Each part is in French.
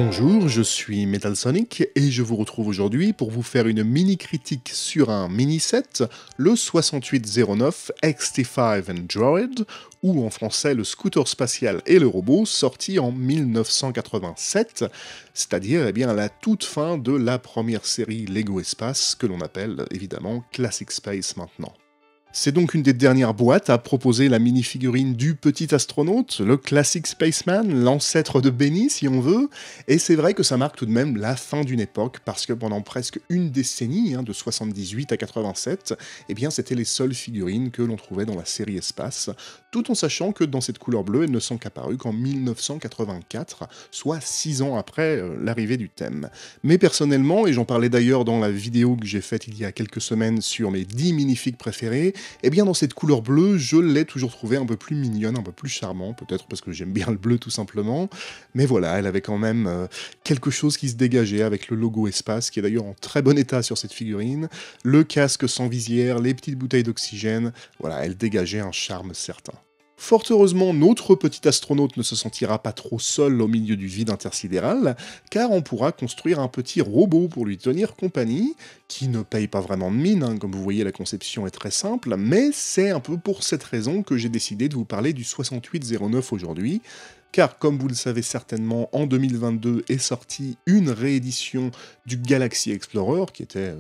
Bonjour, je suis Metal Sonic et je vous retrouve aujourd'hui pour vous faire une mini critique sur un mini set, le 6809 XT5 Android, ou en français le scooter spatial et le robot, sorti en 1987, c'est-à-dire à la toute fin de la première série Lego Espace, que l'on appelle évidemment Classic Space maintenant. C'est donc une des dernières boîtes à proposer la mini-figurine du petit astronaute, le Classic Spaceman, l'ancêtre de Benny si on veut, et c'est vrai que ça marque tout de même la fin d'une époque, parce que pendant presque une décennie, de 78 à 87, c'était les seules figurines que l'on trouvait dans la série Espace, tout en sachant que dans cette couleur bleue, elles ne sont qu'apparues qu'en 1984, soit 6 ans après l'arrivée du thème. Mais personnellement, et j'en parlais d'ailleurs dans la vidéo que j'ai faite il y a quelques semaines sur mes 10 minifigs préférés, dans cette couleur bleue, je l'ai toujours trouvée un peu plus mignonne, un peu plus charmant, peut-être parce que j'aime bien le bleu tout simplement, mais voilà, elle avait quand même quelque chose qui se dégageait avec le logo Espace, qui est d'ailleurs en très bon état sur cette figurine, le casque sans visière, les petites bouteilles d'oxygène, voilà, elle dégageait un charme certain. Fort heureusement, notre petit astronaute ne se sentira pas trop seul au milieu du vide intersidéral, car on pourra construire un petit robot pour lui tenir compagnie, qui ne paye pas vraiment de mine, comme vous voyez la conception est très simple, mais c'est un peu pour cette raison que j'ai décidé de vous parler du 6809 aujourd'hui, car comme vous le savez certainement, en 2022 est sortie une réédition du Galaxy Explorer, qui était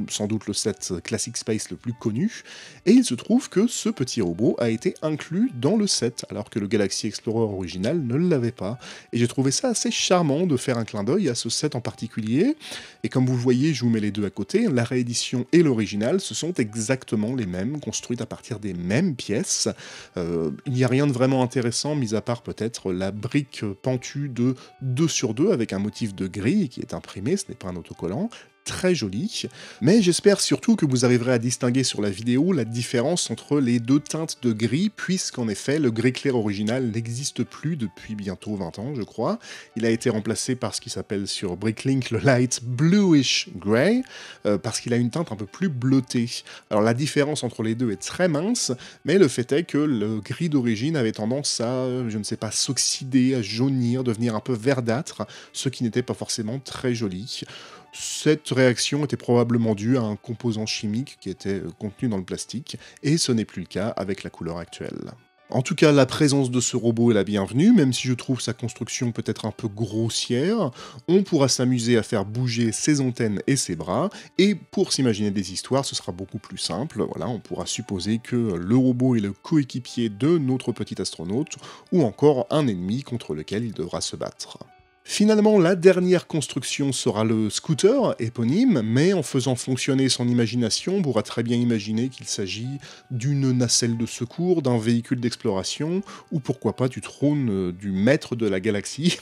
sans doute le set Classic Space le plus connu, et il se trouve que ce petit robot a été inclus dans le set, alors que le Galaxy Explorer original ne l'avait pas, et j'ai trouvé ça assez charmant de faire un clin d'œil à ce set en particulier, et comme vous le voyez, je vous mets les deux à côté, la réédition et l'original, ce sont exactement les mêmes, construites à partir des mêmes pièces. Il n'y a rien de vraiment intéressant, mis à part peut-être la brique pentue de 2 sur 2 avec un motif de grille qui est imprimé, ce n'est pas un autocollant, très joli, mais j'espère surtout que vous arriverez à distinguer sur la vidéo la différence entre les deux teintes de gris, puisqu'en effet, le gris clair original n'existe plus depuis bientôt 20 ans, je crois. Il a été remplacé par ce qui s'appelle sur Bricklink le Light Bluish Grey, parce qu'il a une teinte un peu plus bleutée. Alors la différence entre les deux est très mince, mais le fait est que le gris d'origine avait tendance à, je ne sais pas, s'oxyder, à jaunir, devenir un peu verdâtre, ce qui n'était pas forcément très joli. Cette réaction était probablement due à un composant chimique qui était contenu dans le plastique, et ce n'est plus le cas avec la couleur actuelle. En tout cas, la présence de ce robot est la bienvenue, même si je trouve sa construction peut-être un peu grossière. On pourra s'amuser à faire bouger ses antennes et ses bras, et pour s'imaginer des histoires, ce sera beaucoup plus simple. Voilà, on pourra supposer que le robot est le coéquipier de notre petit astronaute, ou encore un ennemi contre lequel il devra se battre. Finalement, la dernière construction sera le scooter, éponyme, mais en faisant fonctionner son imagination, on pourra très bien imaginer qu'il s'agit d'une nacelle de secours, d'un véhicule d'exploration, ou pourquoi pas du trône du maître de la galaxie,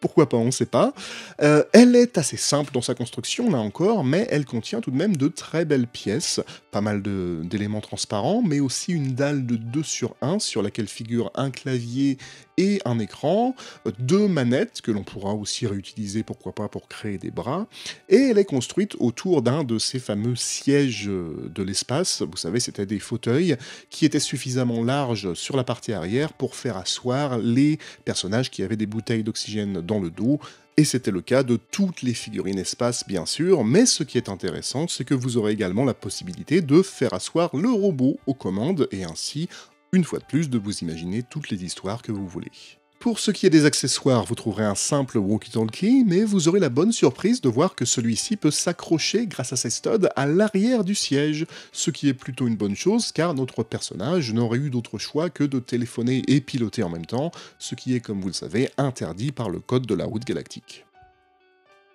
pourquoi pas, on sait pas. Elle est assez simple dans sa construction, là encore, mais elle contient tout de même de très belles pièces, pas mal d'éléments transparents, mais aussi une dalle de 2 sur 1 sur laquelle figure un clavier et un écran, 2 manettes que l'on pourra aussi réutiliser, pourquoi pas, pour créer des bras, et elle est construite autour d'un de ces fameux sièges de l'espace. Vous savez, c'était des fauteuils qui étaient suffisamment larges sur la partie arrière pour faire asseoir les personnages qui avaient des bouteilles d'oxygène dans le dos, et c'était le cas de toutes les figurines espace, bien sûr, mais ce qui est intéressant, c'est que vous aurez également la possibilité de faire asseoir le robot aux commandes, et ainsi, une fois de plus, de vous imaginer toutes les histoires que vous voulez. Pour ce qui est des accessoires, vous trouverez un simple walkie-talkie, mais vous aurez la bonne surprise de voir que celui-ci peut s'accrocher grâce à ses studs à l'arrière du siège, ce qui est plutôt une bonne chose car notre personnage n'aurait eu d'autre choix que de téléphoner et piloter en même temps, ce qui est, comme vous le savez, interdit par le code de la route galactique.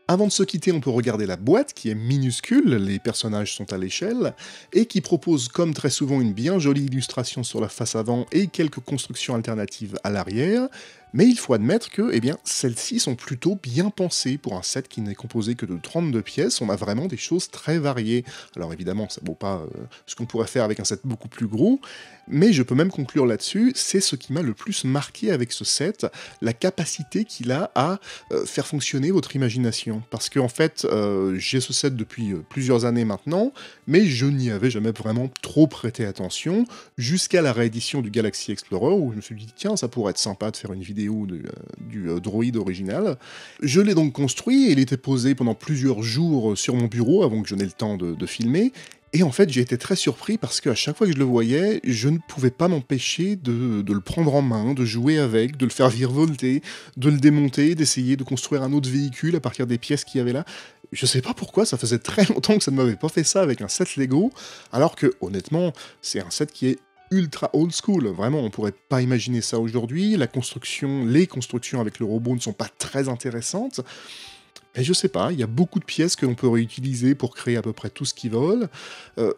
Avant de se quitter, on peut regarder la boîte qui est minuscule, les personnages sont à l'échelle, et qui propose comme très souvent une bien jolie illustration sur la face avant et quelques constructions alternatives à l'arrière, mais il faut admettre que celles-ci sont plutôt bien pensées pour un set qui n'est composé que de 32 pièces, on a vraiment des choses très variées. Alors évidemment, ça vaut pas ce qu'on pourrait faire avec un set beaucoup plus gros, mais je peux même conclure là-dessus, c'est ce qui m'a le plus marqué avec ce set, la capacité qu'il a à faire fonctionner votre imagination. Parce qu'en fait, j'ai ce set depuis plusieurs années maintenant, mais je n'y avais jamais vraiment trop prêté attention, jusqu'à la réédition du Galaxy Explorer, où je me suis dit, tiens, ça pourrait être sympa de faire une vidéo vidéo du droïde original. Je l'ai donc construit, et il était posé pendant plusieurs jours sur mon bureau avant que je n'ai le temps de filmer. Et en fait, j'ai été très surpris parce qu'à chaque fois que je le voyais, je ne pouvais pas m'empêcher de le prendre en main, de jouer avec, de le faire virevolter, de le démonter, d'essayer de construire un autre véhicule à partir des pièces qu'il y avait là. Je sais pas pourquoi, ça faisait très longtemps que ça ne m'avait pas fait ça avec un set Lego, alors que, honnêtement, c'est un set qui est ultra old school. Vraiment, on pourrait pas imaginer ça aujourd'hui. Les constructions avec le robot ne sont pas très intéressantes. Et je sais pas, il y a beaucoup de pièces que l'on peut réutiliser pour créer à peu près tout ce qui vole.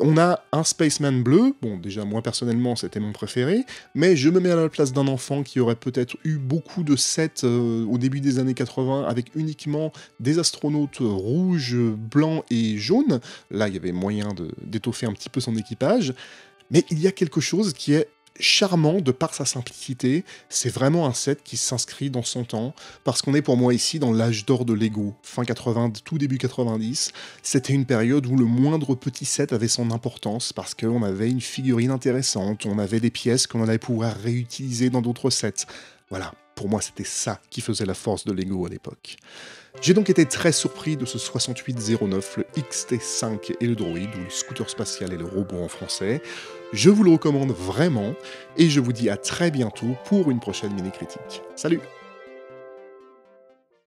On a un Spaceman bleu, bon déjà moi personnellement c'était mon préféré, mais je me mets à la place d'un enfant qui aurait peut-être eu beaucoup de sets au début des années 80 avec uniquement des astronautes rouges, blancs et jaunes. Là il y avait moyen d'étoffer un petit peu son équipage, mais il y a quelque chose qui est charmant de par sa simplicité, c'est vraiment un set qui s'inscrit dans son temps, parce qu'on est pour moi ici dans l'âge d'or de Lego, fin 80, tout début 90, c'était une période où le moindre petit set avait son importance, parce qu'on avait une figurine intéressante, on avait des pièces qu'on allait pouvoir réutiliser dans d'autres sets. Voilà, pour moi c'était ça qui faisait la force de Lego à l'époque. J'ai donc été très surpris de ce 6809, le XT5 et le droïde, ou le scooter spatial et le robot en français. Je vous le recommande vraiment, et je vous dis à très bientôt pour une prochaine mini-critique. Salut!